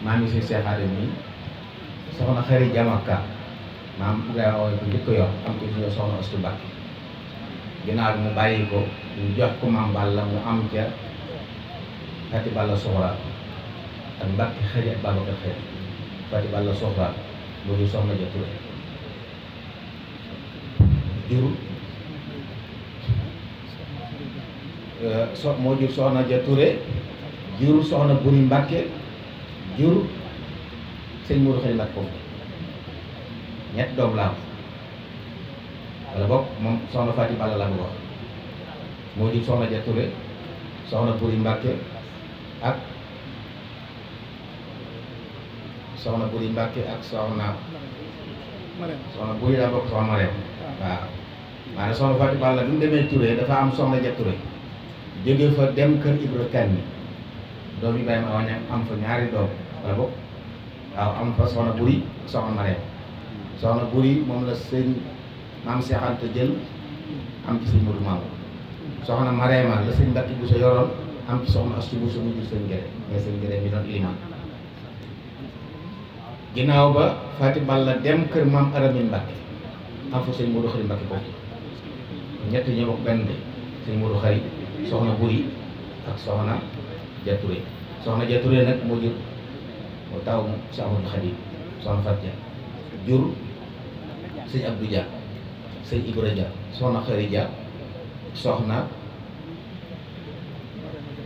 maa ngi si seexaade nii soxna Xari Jamaka maam Ibrahima Awa ko njëkk yor am ko ci ñëw soxna Astu Mbacké ginnaaw bi mu bàyyi ko ñu jox ko Mame Balla mu am ca Fati Balla Soxra ak Mbacké Xari ak Babacar Xari Fati Balla Soxra moo jur soxna Ja Touré moo jur soxna Ja Touré jur soxna Buri Mbacké jur sëñ Modou Xari Mbacké foofu ñett doom laa wala boog moom soxna Fati Balla laa bëgg wax moo jur soxna Ja Touré soxna Buri Mbacké ak soxna Buri Mbacké ak soxna Buri daa bokk soxna Marème waaw maanaam soxna Fati Balla bi mu demee Touré dafa am soxna Ja Touré jóge fa dem kër Ibra Kane doom Ibrahima Awa Niang am fa ñaari doom wala boog waaw am fa soxna Buri soxna Marème soxna Buri moom la sëñ maam Cheikh Anta jël am ci sëñ Modou Mamour soxna Marème la sëñ Mbacké Bousso yoroon am ci soxna Astu Bousso mu jur sëñ Gere mais sëñ Gere mi doon iliman ginnaaw ba Fati Balla dem kër maam Aramine Mbacké am fa sëñ Modou Xari Mbacké boobu ñett ñoo bokk benn de sëñ Modou Xari soxna Buri ak soxna Ja Touré soxna Ja Touré nag moo jur moo taw Cheikh Ahmadou Khadim soxna Fat Dia jur sëñ Abdou Dia sëñ Ibra Dia soxna Xari Dia soxna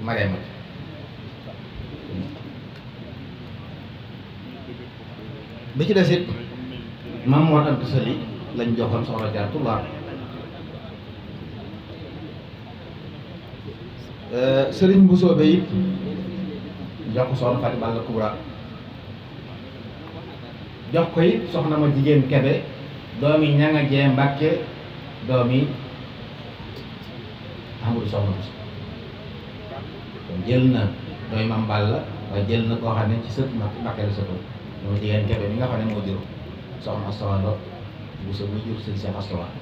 Marème bi ci des it Mame Mor Anta Sali lañ joxoon soxna Jaaratullaah Sëriñ Bousso be it jox ko soxna Fati Balla Kubra jox ko it soxna ma jigéen Kebe doomi ñanga jee Mbàkke doomi Amadou soxna Bousso kon jël na doomi Mam Balla waaye jël na koo xam ne ci sët Mbàkke la sëtoo moom jigéen Kebe mi nga xam ne moo jur soxna Asta Walo Bousso bu jur sëñ Cheikh Asta Walo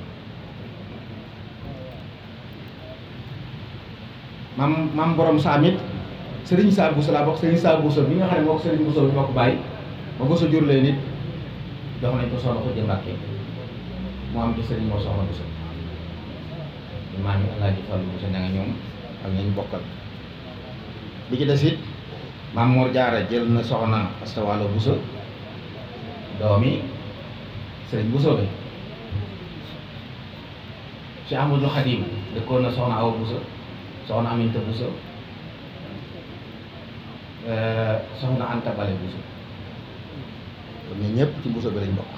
mam borom saamit sëriñ Saa Bousso laa bokk sëriñ Saa Bousso bi nga xam ne moo ko sëriñ Bousso bi moo ko bàyyi ba Bousso jur leen nit jox nañ ko soxna ko jë Mbàkke mu am ci sëriñ moo soxna Bousso di maam yi Alaaji Fallu Bousso ña nga ñoom ak ñañ bokkal bi ci des it Maam Mor Jaara jël na soxna Asta Walo Bousso doomi sëriñ Bousso bi Cheikh Ahmadou Khadim dëkkoon na soxna Awa Bousso soxna Aminta Bousso soxna Anta Bale Bousso kon ñun ñëpp ci Bousso bi lañ bokk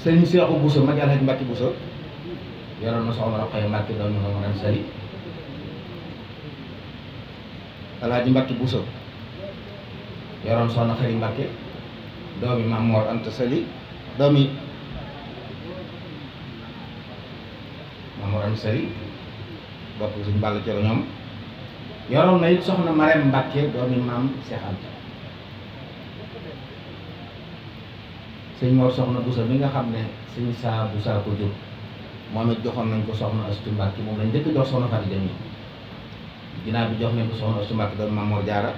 sëriñ Seexu Bousso mag Alhaji Mbàkke Bousso yoroon na soxna Roqaya Mbàkke doon na ma dem sali Alhaji Mbàkke Bousso yoroon soxna Xari Mbàkke doomi Maam Mor Anta Sali doomi Maam Mor Anta Sali bokk suñu Balla Coro ñoom yoroon na it soxna Marème Mbàkke doomi Maam Seex Anta sëñ Mor soxna Bousso mi nga xam ne sëñ Saa Bousso ko jur moom it joxoon nañ ko soxna Astu Mbàkke moom lañ njëkk jox soxna Fatou Deme ginnaaw bi jox nañ ko soxna Astu Mbàkke doomi Maam Mor Jaara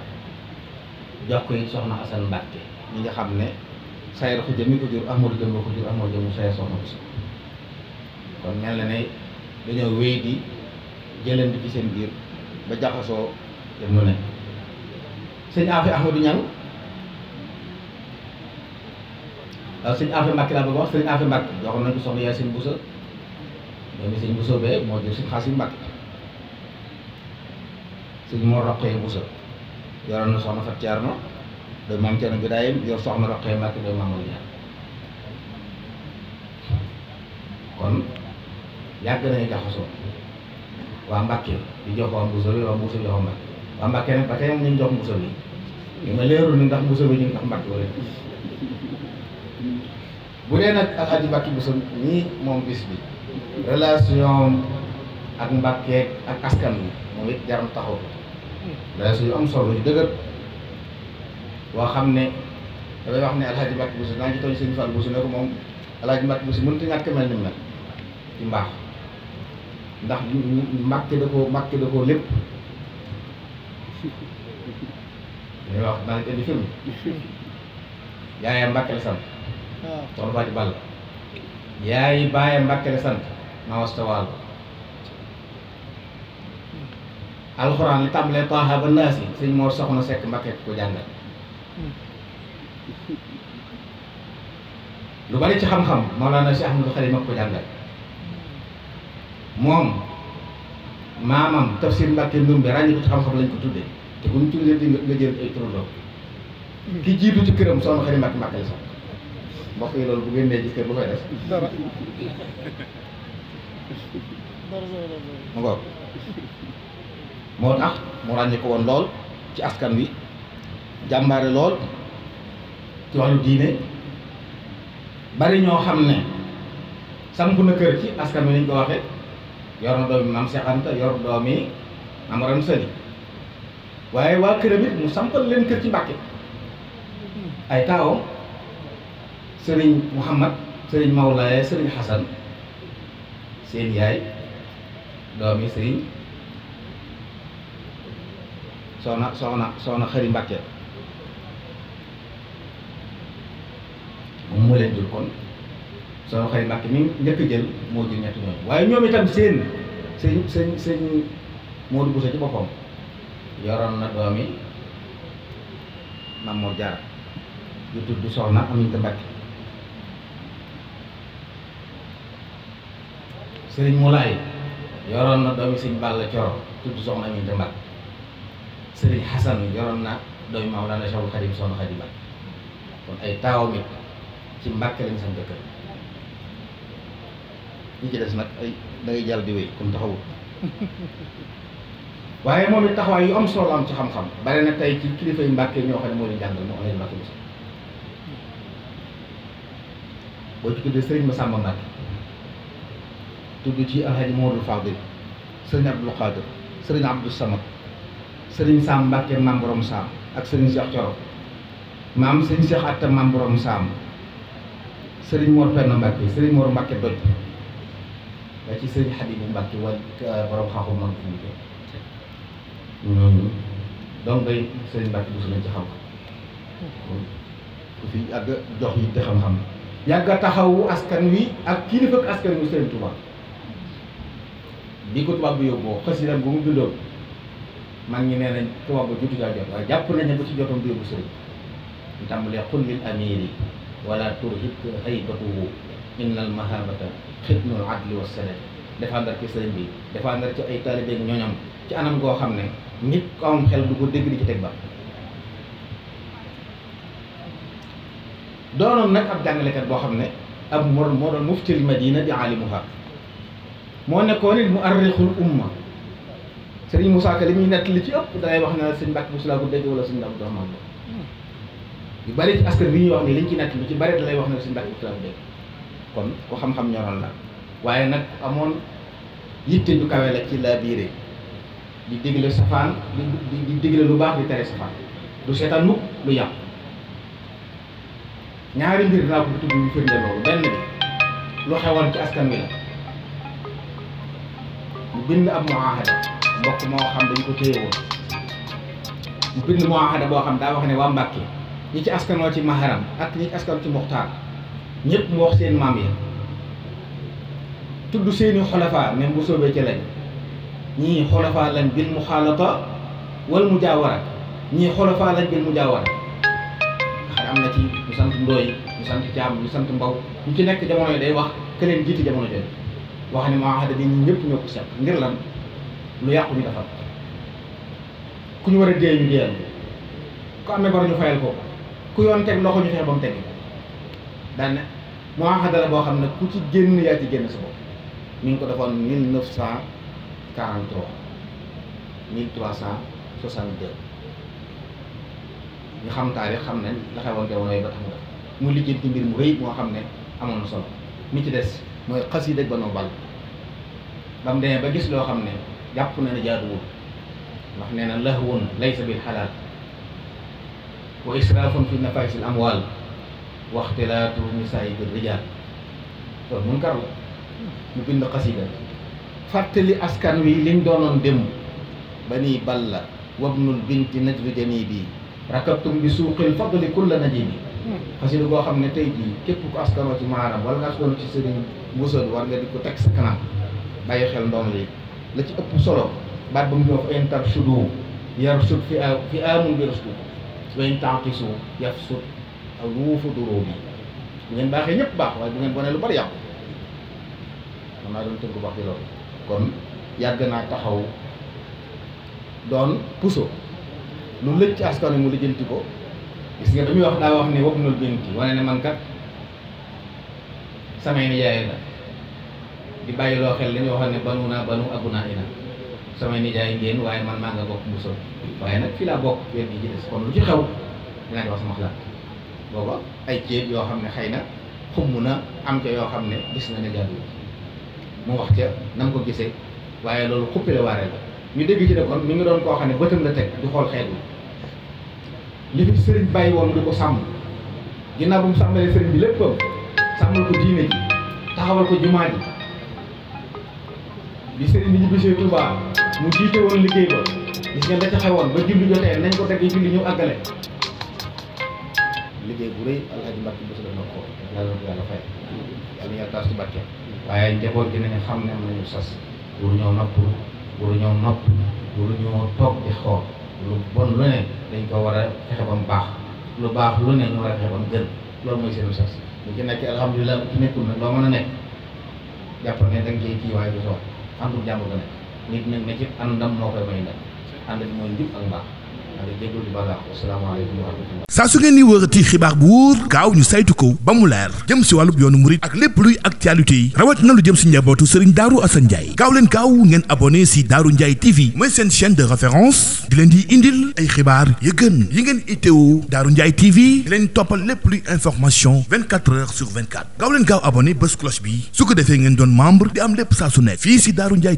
jox ko it soxna Asan Mbàkke ñi nga xam ne Sayar Xuja mi ko jur Ahmadu Dem ko jur Ahmadu Dem mu Sayar soxna Bousso kon mel na ne dañoo wéy di jëlante ci seen biir ba jaxasoo dem lu ne sëñ Afe Ahmadou Ñang waaw sëñ Afe Mbàkke laa bëgg wax sëñ Afe Mbàkke joxoon nañ ko soxna Yaasin Bousso doomi sëñ Bousso bee moo jur sëñ Xaasim Mbàkke sëñ Mor Roqee Bousso yoroon na soxna Fat Ceerno doomi Maam Ceerno Birahim yor soxna Roqee Mbàkke doomi Maam Jaar kon yàgg nañu jaxasoo waa Mbàkke di jox waa Bousso bi waa Bousso bi jox Mbàkke waa Mbàkke nag ba tey ñu jox Bousso bi ñu nga leerul ni ndax Bousso bi ñu ngi tax Mbàkke wala bu dee nag Alhaji Mbàkke Bousso ñii moom bis bi relation ak Mbàkke ak askan bi moom it jaram taxaw relation yu am solo yu dëgër boo xam ne dafay wax ne Alhaji Mbàkke Bousso naa ci tooñ sëñ Fall Bousso ne ko moom Alhaji Mbàkke Bousso mënut a ñàkk mel ni mel ci mbaax ndax Mbàkke da koo lépp dañuy wax naa indi film yaayam Mbàkke la sant soxna Faati Balla yaay baayam Mbàkke la sant Maam Asta Walo alxuraan li tàmbalee Taaha ba Naasi sëñ Mor Soxna Sekk Mbàkke ko jàngal lu bari ci xam-xam Mawlana Cheikh Ahmadou Khadim ak ko jàngal moom maamam Tafsir Mbàkke Ndumbe ràññi ko ci xam-xam lañ ko tuddee te bu ñu tuddee di nga jël ay turandoo ki jiitu ci këram soxna Xari Mbàkke Mbàkke la sax mbokk yi loolu bu ngeen nee ci kër bu koy def dara mu ngoog moo tax mu ràññi ko woon lool ci askan wi jàmbaare lool ci wàllu diine bari ñoo xam ne samp na kër ci askan wi ni ñu ko waxee yor na doomi Maam Seex Anta yor doomi Maam Mor Anta Sali waaye waa këram it mu sampal leen kër ci Mbàkke ay taawam sëriñ Mouhamad sëriñ Mawlaaye sëriñ Xasan seen yaay doomi sëriñ soxna Xari Mbàkke moom moo leen jur kon soxna Xari Mbàkke mi njëkk jël moo jur ñetti ñooñu waaye ñoom itam seen Moodu Bousso ci boppam yoroon na doomi Maam Mor Jaara yu tudd soxna Aminta Mbàkke sëriñ Moulay yoroon na doomi sëriñ Balla Coro tudd soxna Aminta Mbàkke sëriñ Xasan yoroon na doomi Mawlana Cheikhul Khadim soxna Xadi Mbàkke kon ay taawam it ci Mbàkke lañ sam dëkk ñi ci des nag ay da ngay jàll di wéy comme taxawul waaye moom it taxawaay yu am solo am ci xam-xam bare na tey ci kilifa yu Mbàkke ñoo xam ne moo leen jàngal moo leen Mbàkke Bousso boo ci tuddee sëriñ Massamba Mbàkke tudd ci Alhaji Modou Fadil sëriñ Abdou Khadir sëriñ Abdou Samad sëriñ Sam Mbàkke Maam Borom Sam ak sëriñ Cheikh Thioro maam sëriñ Cheikh Atta Maam Borom Sam sëriñ Mor Penn Mbàkke sëriñ Mor Mbàkke doj ba ci sëriñ Habibu Mbàkke wal borom xaaxu mag fu ñooñu donc day sëriñ Mbàkke Bousso lañ ci xam ku fi àgg jox yi te xam-xam yàgg a taxawu askan wi ak kilifa ak askan wi sëriñ Tuubaa bi ko tubaab bi yóbboo xasiidam bu mu bindoon mag ñi nee nañ tubaab ba jotu caa jot waaye jàpp nañ ne bu ci jotoon du yóbbu sëriñ ñu tàmbalee qul lil amiri wala turhib haybatuhu innal mahabata xidnul adli wa sadad défendre ci sëriñ bi défendre ci ay taalibe ak ñooñam ci anam goo xam ne nit ko am xel du ko dégg di ci teg ba doonoon nag ab jàngalekat boo xam ne ab moo doon muftil madina di alimuha moo nekkoon it mu arrixul umma sëriñ Moussa Ka li muy nett li ci ëpp dangay wax ne sëñ Mbàkke Bousso laa ko dégg wala sëñ Abdou Rahman yu bari ci askan bi ñuy wax ni liñ ci nett lu ci bari dalay wax ne sëñ Mbàkke Bousso laa ko dégg kon ku xam-xam ñoroon la waaye nag amoon yitte ju kawe la ci laa biire di digle safaan di digle lu baax di tere safaan du seetaan mukk lu yàqu ñaari mbir dinaa ko tudd yu firnde loolu benn bi lu xewoon ci askan wi la mu bind ab muahada mbokk moo xam dañ ko téye woon mu bind muahada boo xam daa wax ne waa Mbàkke ñi ci askanoo ci maharam ak ñi ci askanoo ci muxtaar ñëpp mu wax seen maam ya tudd seeni xolafaa ne bu soobee ci lañ ñii xolafaa lañ bil muxaalata wal mujaawara ñii xolafaa lañ bil mujaawara xam am na ci ñu sant Ndooy ñu sant Caam ñu sant Mbaw ñu ci nekk jamono yi day wax ke leen jiiti jamono jooju wax ne muahada bi ñi ñëpp ñoo ko seq ngir lan lu yàqu ñu defal ku ñu war a dee ñu deel ku amee bor ñu fayal ko ku yoon teg loxo ñu fexe ba mu teg daan ne muahada la boo xam ne ku ci génn yaa ci génn sa bopp mi ngi ko defoon 1943 1362 ñu xam taarix xam ne la xewoon jamono yi ba tax mu def mu liggéey ci mbir mu rëy moo xam ne amoon na solo mi ci des mooy xasiida ba noo bal ba mu demee ba gis loo xam ne jàpp na ne jaaduwul ndax nee na lahwun laysa bil xalaal wa israafun fi nafaisil amwaal wa ixtilaatu nisaa'i bir rijaal loolu munkar la mu bind xasiida fàttali askan wi liñ doonoon démb bani balla wabnul binti najlu janibi rakabtum bi suuqil fadli kulla najibi xasiida boo xam ne tey jii képp ku askanoo ci maaram wala nga askanoo ci sëriñ Bousso war nga di ko teg sa kanam bàyyi xel ndoom li la ci ëpp solo baat ba mu ñëw fa in tarshudu yarsud fi amun bi rusdu wa in taqisu yafsud aluufu durubi bu ngeen baaxee ñëpp baax waaye bu ngeen bonee lu bari yàqu man naa doon tënk bu baax di loolu kon yàgg naa taxaw doon puso lu lëj ci askan wi mu lijjanti ko gis nga dañuy wax daa wax ne wabnul binti wane ne man kat samay nijaay la di bàyyi loo xel li ñuy wax ne banu naa banu abuna ina samay nijaay ngeen waaye man maa nga bokk Bousso waaye nag fii laa bokk wér gi ci des kon lu ci xew dinaa di wax sama xalaat booba ay ceeb yoo xam ne xëy na xumm na am ca yoo xam ne gis na ne jaaduwul mu wax ca na mu ko gisee waaye loolu xuppi la waaree la ñu dégg ci ne kon mi ngi doon koo xam ne bëtam la teg di xool xeet wi li fi sëriñ bàyyi woon di ko sàmm ginnaaw bu mu sàmmalee sëriñ bi léppam sàmmal ko diine ji taxawal ko jumaa ji bi sëriñ bi ñu bisee Touba mu jiite woon liggéey ba gis ngeen da ca xewoon ba julli jotee nañ ko tegg julli ñu àggale liggéey bu rëy Alhaji Mbàkke Bousso def na ko yàlla fay yàlla yàlla taas ci barke waaye njaboot gi nañu xam ne am nañu sas waruñoo nopp waruñoo toog di xool lu bon lu ne dañ ko war a fexe ba mu baax lu baax lu ne ñu war a fexe ba mu gën loolu mooy seenu sas bu ci nekkee alhamdulilah bu ci nekkul nag loo mën a nekk jàppal ne da nga cee kii waaye du soxla àndul jàmbur nga nekk nit nag ne ci àndam moo koy may ndam ànd bi mooy njub ak mbaax di déglu di balaax asalaamaaleykum wa rahmatullah. saa su ngeen ni wërati xibaar bu wóor gaaw ñu saytu ko ba mu leer jëm si wàllub yoonu murit ak lépp luy actualité yi rawat na lu jëm si njabootu Serigne Darou Assane Ndiaye gaaw leen gaaw ngeen abonné si Darou Ndiaye TV mooy seen chaîne de référence di leen di indil ay xibaar yu gën yi ngeen itteewu Darou Ndiaye TV di leen toppal lépp luy information 24 heures sur 24 gaaw leen gaaw abonné bés cloche bi su ko defee ngeen doon membre di am lépp saa su nekk fii si Darou Ndiaye